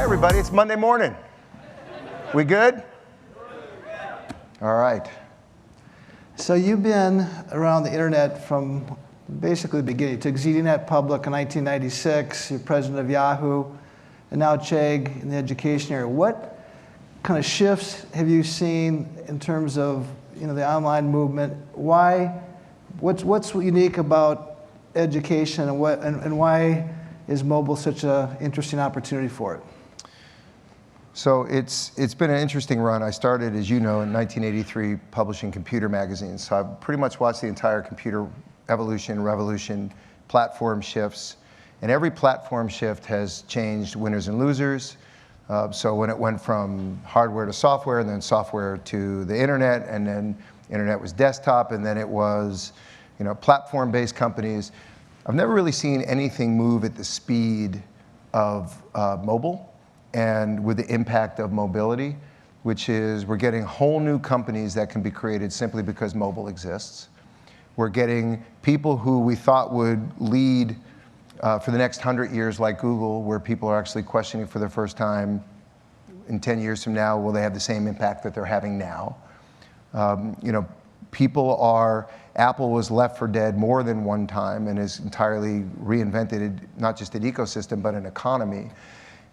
Hi, everybody. It's Monday morning. We good? All right. So you've been around the internet from basically the beginning. You took ZDNet public in 1996. You're president of Yahoo, and now Chegg in the education area. What kind of shifts have you seen in terms of the online movement? What's unique about education, and why is mobile such an interesting opportunity for it? So it's been an interesting run. I started, as you know, in 1983 publishing computer magazines. So I've pretty much watched the entire computer evolution, revolution, platform shifts. And every platform shift has changed winners and losers. So when it went from hardware to software, and then software to the internet, and then internet was desktop, and then it was platform-based companies, I've never really seen anything move at the speed of mobile and with the impact of mobility, which is we're getting whole new companies that can be created simply because mobile exists. We're getting people who we thought would lead for the next 100 years, like Google, where people are actually questioning for the first time, in 10 years from now, will they have the same impact that they're having now? Apple was left for dead more than one time and has entirely reinvented not just an ecosystem, but an economy.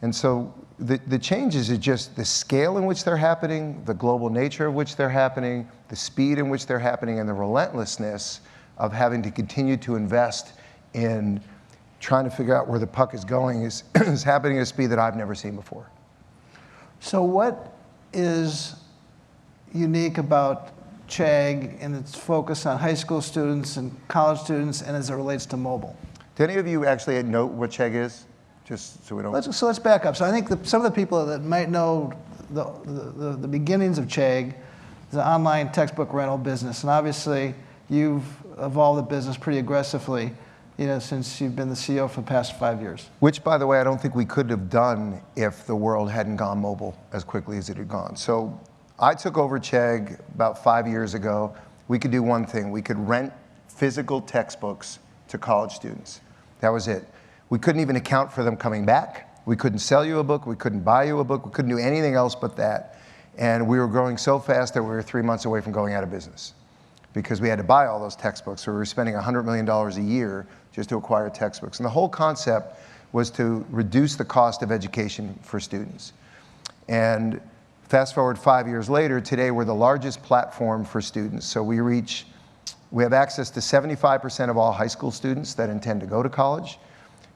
And so the changes is just the scale in which they're happening, the global nature of which they're happening, the speed in which they're happening, and the relentlessness of having to continue to invest in trying to figure out where the puck is going is happening at a speed that I've never seen before. So what is unique about Chegg and its focus on high school students and college students, and as it relates to mobile? Do any of you actually know what Chegg is? Just so we don't. Let's back up. So I think some of the people that might know the beginnings of Chegg, the online textbook rental business, and obviously you've evolved the business pretty aggressively, since you've been the CEO for the past 5 years. Which, by the way, I don't think we could have done if the world hadn't gone mobile as quickly as it had gone. So I took over Chegg about 5 years ago. We could do one thing. We could rent physical textbooks to college students. That was it. We couldn't even account for them coming back. We couldn't sell you a book. We couldn't buy you a book. We couldn't do anything else but that. And we were growing so fast that we were 3 months away from going out of business because we had to buy all those textbooks. So we were spending $100 million a year just to acquire textbooks. And the whole concept was to reduce the cost of education for students. And fast forward 5 years later, today we're the largest platform for students. So we have access to 75% of all high school students that intend to go to college.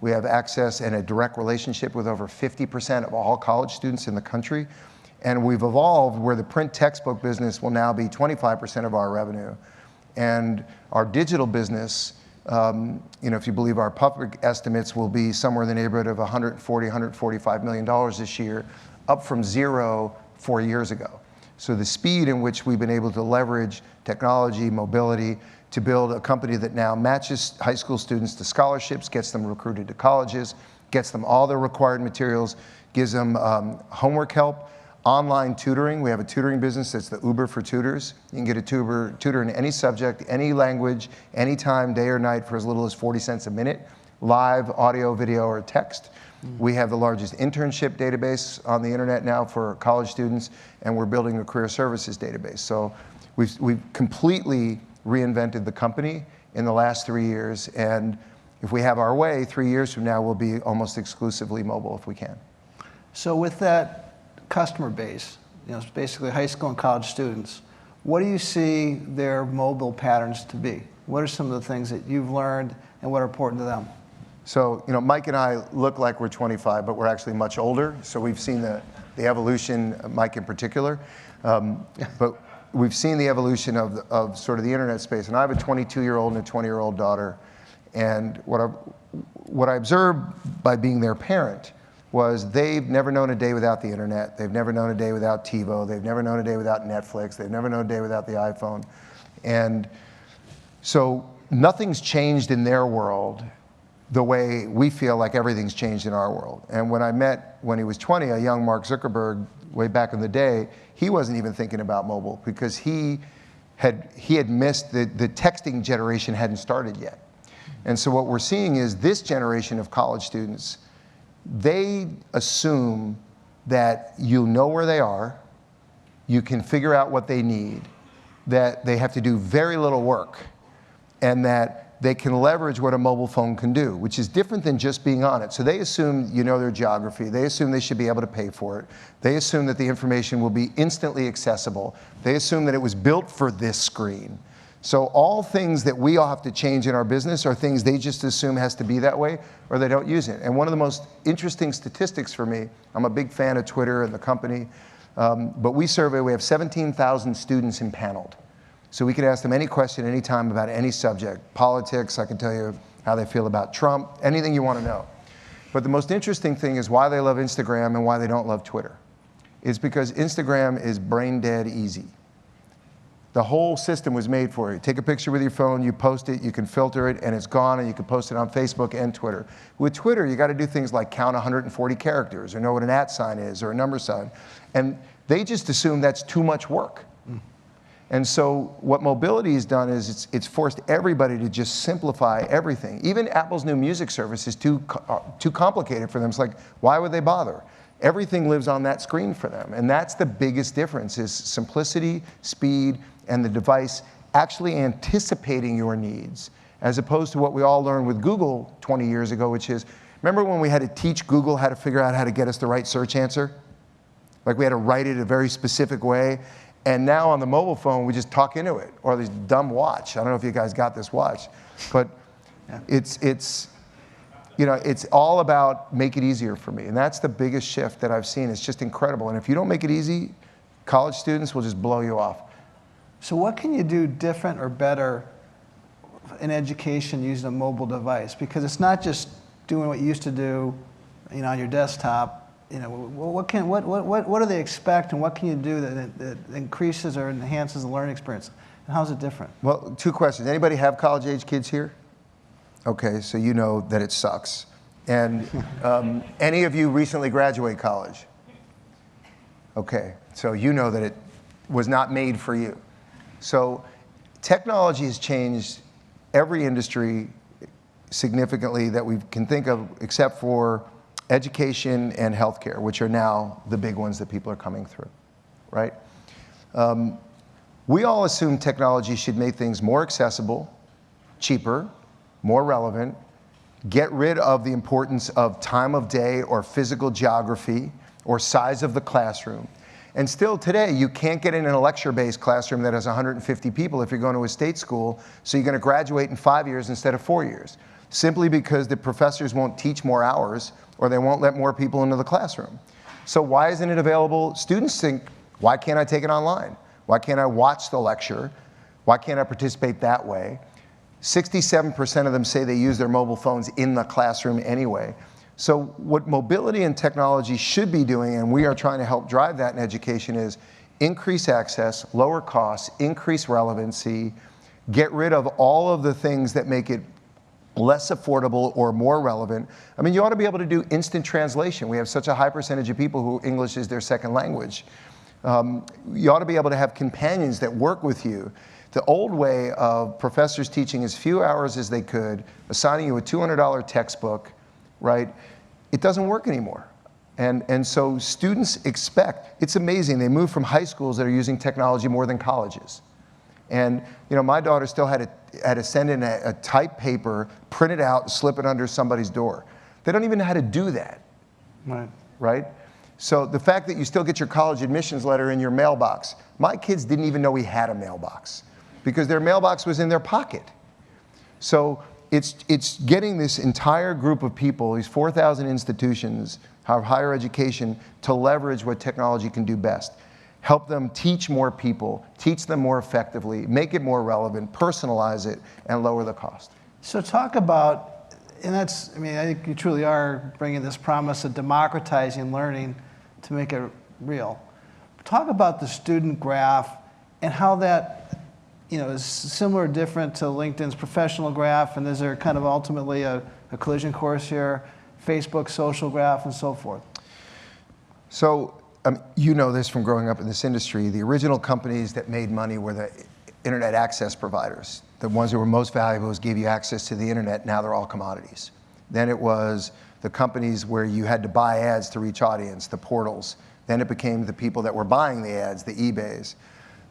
We have access and a direct relationship with over 50% of all college students in the country. And we've evolved where the print textbook business will now be 25% of our revenue. And our digital business, if you believe our public estimates, will be somewhere in the neighborhood of $140, $145 million this year, up from zero 4 years ago. So the speed in which we've been able to leverage technology, mobility, to build a company that now matches high school students to scholarships, gets them recruited to colleges, gets them all their required materials, gives them homework help, online tutoring. We have a tutoring business that's the Uber for tutors. You can get a tutor in any subject, any language, anytime, day or night, for as little as 40 cents a minute, live, audio, video, or text. We have the largest internship database on the internet now for college students, and we're building a career services database. So we've completely reinvented the company in the last 3 years, and if we have our way, 3 years from now, we'll be almost exclusively mobile if we can. So with that customer base, it's basically high school and college students, what do you see their mobile patterns to be? What are some of the things that you've learned and what are important to them? So, Mike and I look like we're 25, but we're actually much older. So we've seen the evolution, Mike in particular. But we've seen the evolution of sort of the internet space. And I have a 22-year-old and a 20-year-old daughter. And what I observed by being their parent was they've never known a day without the internet. They've never known a day without TiVo. They've never known a day without Netflix. They've never known a day without the iPhone. And so nothing's changed in their world the way we feel like everything's changed in our world. And when I met, when he was 20, a young Mark Zuckerberg, way back in the day, he wasn't even thinking about mobile because he had missed the texting generation hadn't started yet. And so what we're seeing is this generation of college students they assume that you know where they are, you can figure out what they need, that they have to do very little work, and that they can leverage what a mobile phone can do, which is different than just being on it. So they assume you know their geography. They assume they should be able to pay for it. They assume that the information will be instantly accessible. They assume that it was built for this screen. So all things that we all have to change in our business are things they just assume has to be that way, or they don't use it. And one of the most interesting statistics for me, I'm a big fan of Twitter and the company, but we have 17,000 students impaneled. So we could ask them any question anytime about any subject. Politics, I can tell you how they feel about Trump, anything you want to know. But the most interesting thing is why they love Instagram and why they don't love Twitter. It's because Instagram is brain dead easy. The whole system was made for you. Take a picture with your phone, you post it, you can filter it, and it's gone, and you can post it on Facebook and Twitter. With Twitter, you got to do things like count 140 characters, or know what an @ sign is, or a number sign. And they just assume that's too much work. And so what mobility has done is it's forced everybody to just simplify everything. Even Apple's new music service is too complicated for them. It's like, why would they bother? Everything lives on that screen for them. And that's the biggest difference, is simplicity, speed, and the device actually anticipating your needs, as opposed to what we all learned with Google 20 years ago, which is, remember when we had to teach Google how to figure out how to get us the right search answer? Like we had to write it a very specific way. And now on the mobile phone, we just talk into it, or this dumb watch. I don't know if you guys got this watch, but it's all about make it easier for me. And that's the biggest shift that I've seen. It's just incredible. And if you don't make it easy, college students will just blow you off. So what can you do different or better in education using a mobile device? Because it's not just doing what you used to do, on your desktop. What do they expect, and what can you do that increases or enhances the learning experience? And how's it different? Well, 2 questions. Anybody have college-age kids here? Okay, so you know that it sucks. And any of you recently graduated college? Okay, so you know that it was not made for you. So technology has changed every industry significantly that we can think of, except for education and healthcare, which are now the big ones that people are coming through, right? We all assume technology should make things more accessible, cheaper, more relevant, get rid of the importance of time of day or physical geography or size of the classroom. And still today, you can't get in a lecture-based classroom that has 150 people if you're going to a state school, so you're going to graduate in 5 years instead of 4 years, simply because the professors won't teach more hours or they won't let more people into the classroom. So why isn't it available? Students think, why can't I take it online? Why can't I watch the lecture? Why can't I participate that way? 67% of them say they use their mobile phones in the classroom anyway. So what mobility and technology should be doing, and we are trying to help drive that in education, is increase access, lower costs, increase relevancy, get rid of all of the things that make it less affordable or more relevant. I mean, you ought to be able to do instant translation. We have such a high percentage of people who English is their second language. You ought to be able to have companions that work with you. The old way of professors teaching as few hours as they could, assigning you a $200 textbook, right? It doesn't work anymore. And so students expect, it's amazing, they move from high schools that are using technology more than colleges. And my daughter still had to send in a typed paper, print it out, and slip it under somebody's door. They don't even know how to do that, right? So the fact that you still get your college admissions letter in your mailbox, my kids didn't even know we had a mailbox because their mailbox was in their pocket. So it's getting this entire group of people, these 4,000 institutions of higher education, to leverage what technology can do best. Help them teach more people, teach them more effectively, make it more relevant, personalize it, and lower the cost. So talk about, and I think you truly are bringing this promise of democratizing learning to make it real. Talk about the student graph and how that is similar or different to LinkedIn's professional graph, and is there kind of ultimately a collision course here, Facebook social graph, and so forth? So you know this from growing up in this industry. The original companies that made money were the internet access providers. The ones that were most valuable gave you access to the internet. Now they're all commodities. Then it was the companies where you had to buy ads to reach audience, the portals. Then it became the people that were buying the ads, the eBays.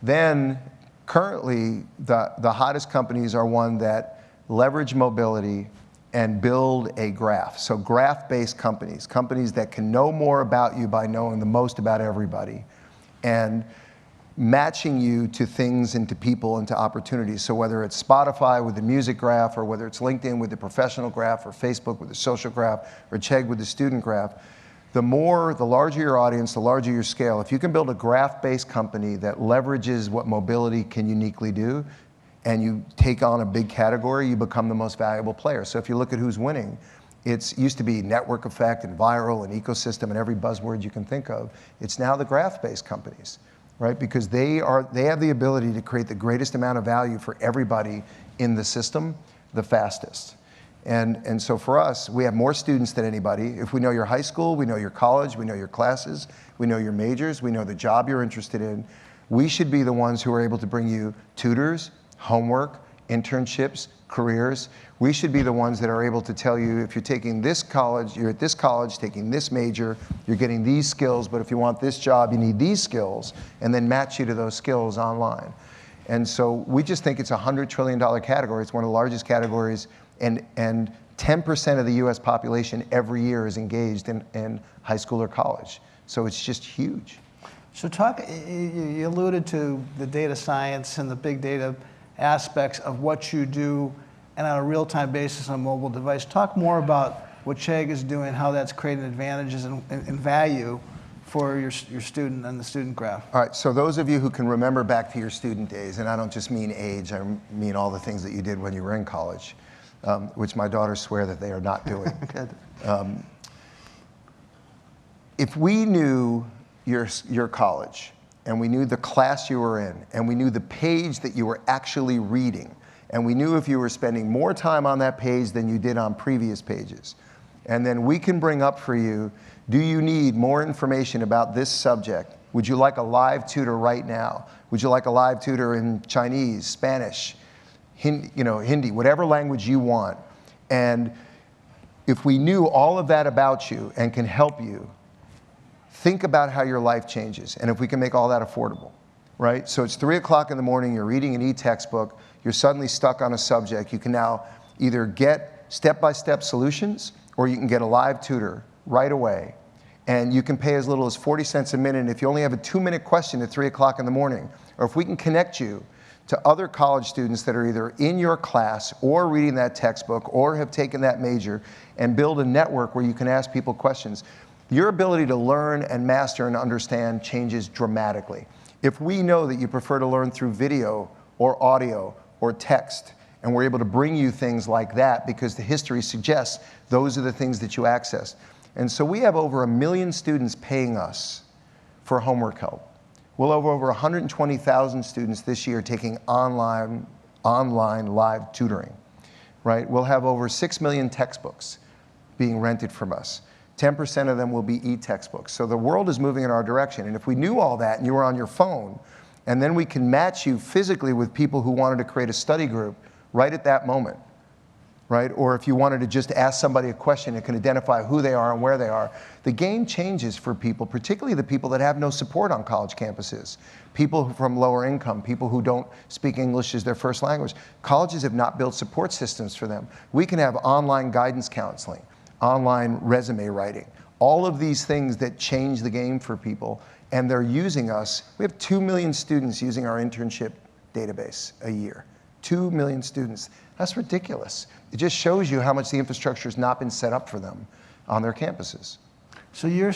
Then, currently, the hottest companies are one that leverage mobility and build a graph. So graph-based companies, companies that can know more about you by knowing the most about everybody, and matching you to things and to people and to opportunities. So whether it's Spotify with the music graph, or whether it's LinkedIn with the professional graph, or Facebook with the social graph, or Chegg with the student graph, the larger your audience, the larger your scale. If you can build a graph-based company that leverages what mobility can uniquely do, and you take on a big category, you become the most valuable player. So if you look at who's winning, it used to be network effect and viral and ecosystem and every buzzword you can think of. It's now the graph-based companies, right? Because they have the ability to create the greatest amount of value for everybody in the system the fastest. And so for us, we have more students than anybody. If we know your high school, we know your college, we know your classes, we know your majors, we know the job you're interested in. We should be the ones who are able to bring you tutors, homework, internships, careers. We should be the ones that are able to tell you, if you're taking this college, you're at this college taking this major, you're getting these skills, but if you want this job, you need these skills, and then match you to those skills online. And so we just think it's a $100 trillion category. It's one of the largest categories, and 10% of the US population every year is engaged in high school or college. So it's just huge. So you alluded to the data science and the big data aspects of what you do, and on a real-time basis on a mobile device. Talk more about what Chegg is doing, how that's creating advantages and value for your student and the student graph. All right, so those of you who can remember back to your student days, and I don't just mean age, I mean all the things that you did when you were in college, which my daughters swear that they are not doing. If we knew your college, and we knew the class you were in, and we knew the page that you were actually reading, and we knew if you were spending more time on that page than you did on previous pages, and then we can bring up for you, do you need more information about this subject? Would you like a live tutor right now? Would you like a live tutor in Chinese, Spanish, Hindi, whatever language you want? And if we knew all of that about you and can help you, think about how your life changes, and if we can make all that affordable, right? So it's 3 o'clock in the morning, you're reading an e-textbook, you're suddenly stuck on a subject. You can now either get step-by-step solutions, or you can get a live tutor right away. And you can pay as little as 40 cents a minute. And if you only have a 2-minute question at 3 o'clock in the morning, or if we can connect you to other college students that are either in your class or reading that textbook or have taken that major, and build a network where you can ask people questions, your ability to learn and master and understand changes dramatically. If we know that you prefer to learn through video or audio or text, and we're able to bring you things like that because the history suggests those are the things that you access. And so we have over 1 million students paying us for homework help. We'll have over 120,000 students this year taking online live tutoring, right? We'll have over 6 million textbooks being rented from us. 10% of them will be e-textbooks. So the world is moving in our direction. And if we knew all that and you were on your phone, and then we can match you physically with people who wanted to create a study group right at that moment, right? Or if you wanted to just ask somebody a question, it can identify who they are and where they are. The game changes for people, particularly the people that have no support on college campuses. People from lower income, people who don't speak English as their first language. Colleges have not built support systems for them. We can have online guidance counseling, online resume writing, all of these things that change the game for people, and they're using us. We have 2 million students using our internship database a year. 2 million students. That's ridiculous. It just shows you how much the infrastructure has not been set up for them on their campuses. So your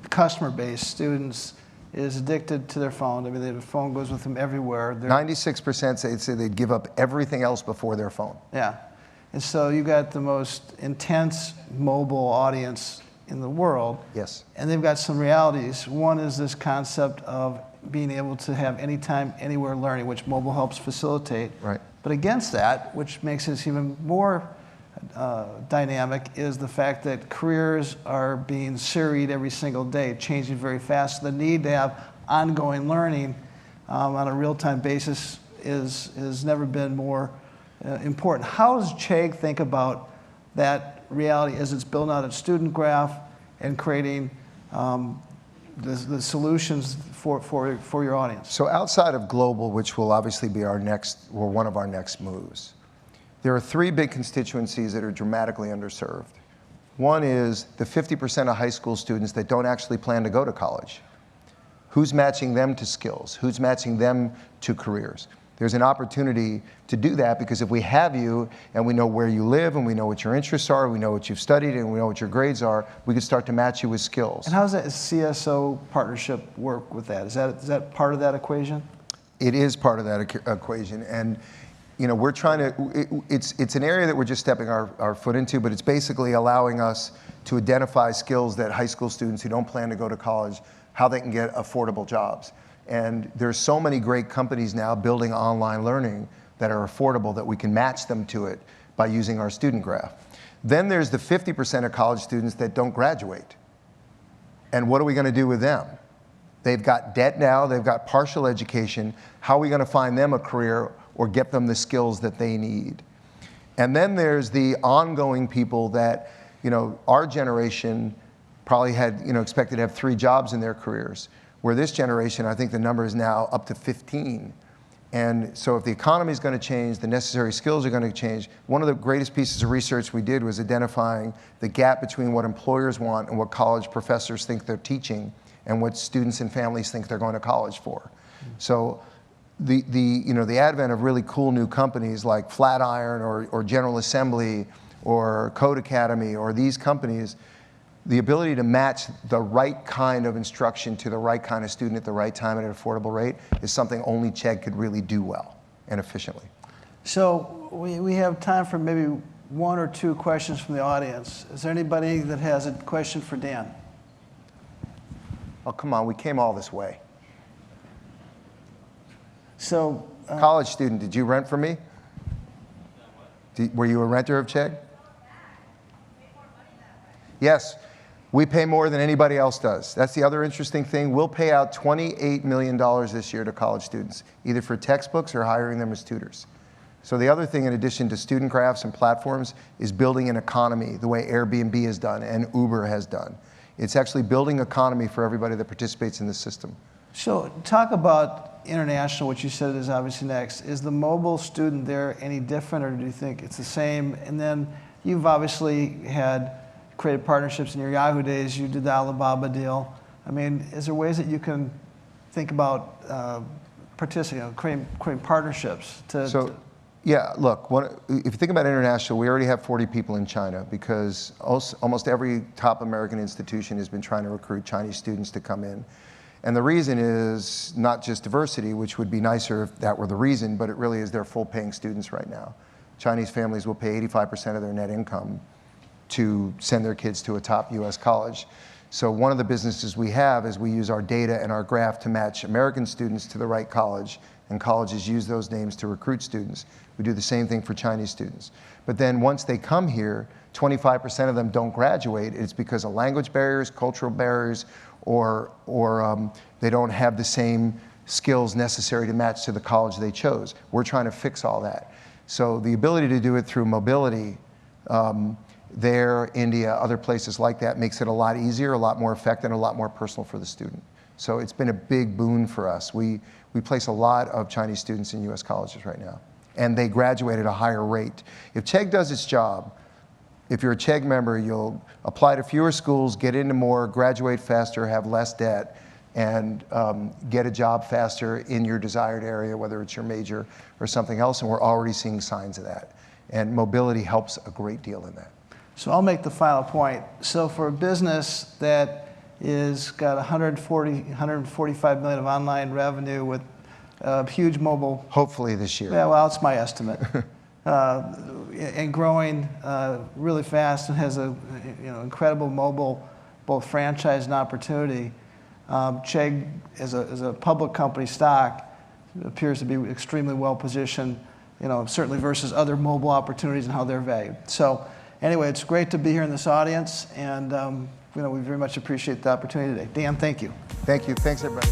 customer base, students, is addicted to their phone. I mean, the phone goes with them everywhere. 96% say they'd give up everything else before their phone. Yeah. And so you got the most intense mobile audience in the world. Yes. And they've got some realities. One is this concept of being able to have anytime, anywhere learning, which mobile helps facilitate. Right. But against that, which makes it even more dynamic, is the fact that careers are being seried every single day, changing very fast. The need to have ongoing learning on a real-time basis has never been more important. How does Chegg think about that reality as it's building out its student graph and creating the solutions for your audience? So outside of global, which will obviously be our next, or one of our next moves, there are three big constituencies that are dramatically underserved. One is the 50% of high school students that don't actually plan to go to college. Who's matching them to skills? Who's matching them to careers? There's an opportunity to do that, because if we have you and we know where you live and we know what your interests are, we know what you've studied and we know what your grades are, we can start to match you with skills. And how does that CSO partnership work with that? Is that part of that equation? It is part of that equation. And you know, we're trying to, it's an area that we're just stepping our foot into, but it's basically allowing us to identify skills that high school students who don't plan to go to college, how they can get affordable jobs. And there's so many great companies now building online learning that are affordable that we can match them to it by using our student graph. Then there's the 50% of college students that don't graduate. And what are we going to do with them? They've got debt now, they've got partial education. How are we going to find them a career or get them the skills that they need? And then there's the ongoing people that, you know, our generation probably had, you know, expected to have 3 jobs in their careers. Where this generation, I think the number is now up to 15. And so if the economy is going to change, the necessary skills are going to change. One of the greatest pieces of research we did was identifying the gap between what employers want and what college professors think they're teaching and what students and families think they're going to college for. So the advent of really cool new companies like Flatiron or General Assembly or Code Academy or these companies, the ability to match the right kind of instruction to the right kind of student at the right time at an affordable rate is something only Chegg could really do well and efficiently. So we have time for maybe 1 or 2 questions from the audience. Is there anybody that has a question for Dan? Oh, come on, we came all this way. So, college student, did you rent for me? Were you a renter of Chegg? Yes. We pay more than anybody else does. That's the other interesting thing. We'll pay out $28 million this year to college students, either for textbooks or hiring them as tutors. So the other thing, in addition to student graphs and platforms, is building an economy the way Airbnb has done and Uber has done. It's actually building economy for everybody that participates in the system. So talk about international, which you said is obviously next. Is the mobile student there any different, or do you think it's the same? And then you've obviously created partnerships in your Yahoo days. You did the Alibaba deal. I mean, is there ways that you can think about creating partnerships Yeah, look, if you think about international, we already have 40 people in China, because almost every top American institution has been trying to recruit Chinese students to come in. And the reason is not just diversity, which would be nicer if that were the reason, but it really is they're full-paying students right now. Chinese families will pay 85% of their net income to send their kids to a top US college. So one of the businesses we have is we use our data and our graph to match American students to the right college, and colleges use those names to recruit students. We do the same thing for Chinese students. But then once they come here, 25% of them don't graduate. It's because of language barriers, cultural barriers, or they don't have the same skills necessary to match to the college they chose. We're trying to fix all that. So the ability to do it through mobility, there, India, other places like that, makes it a lot easier, a lot more effective, and a lot more personal for the student. So it's been a big boon for us. We place a lot of Chinese students in US colleges right now, and they graduate at a higher rate. If Chegg does its job, if you're a Chegg member, you'll apply to fewer schools, get into more, graduate faster, have less debt, and get a job faster in your desired area, whether it's your major or something else, and we're already seeing signs of that. And mobility helps a great deal in that. So I'll make the final point. So for a business that is got 145 million of online revenue with huge mobile. Hopefully this year. Yeah, well, it's my estimate. And growing really fast, and has a incredible mobile both franchise and opportunity. Chegg, as a public company stock, appears to be extremely well positioned, certainly versus other mobile opportunities and how they're valued. So anyway, it's great to be here in this audience, and we very much appreciate the opportunity today. Dan, thank you. Thank you. Thanks, everybody.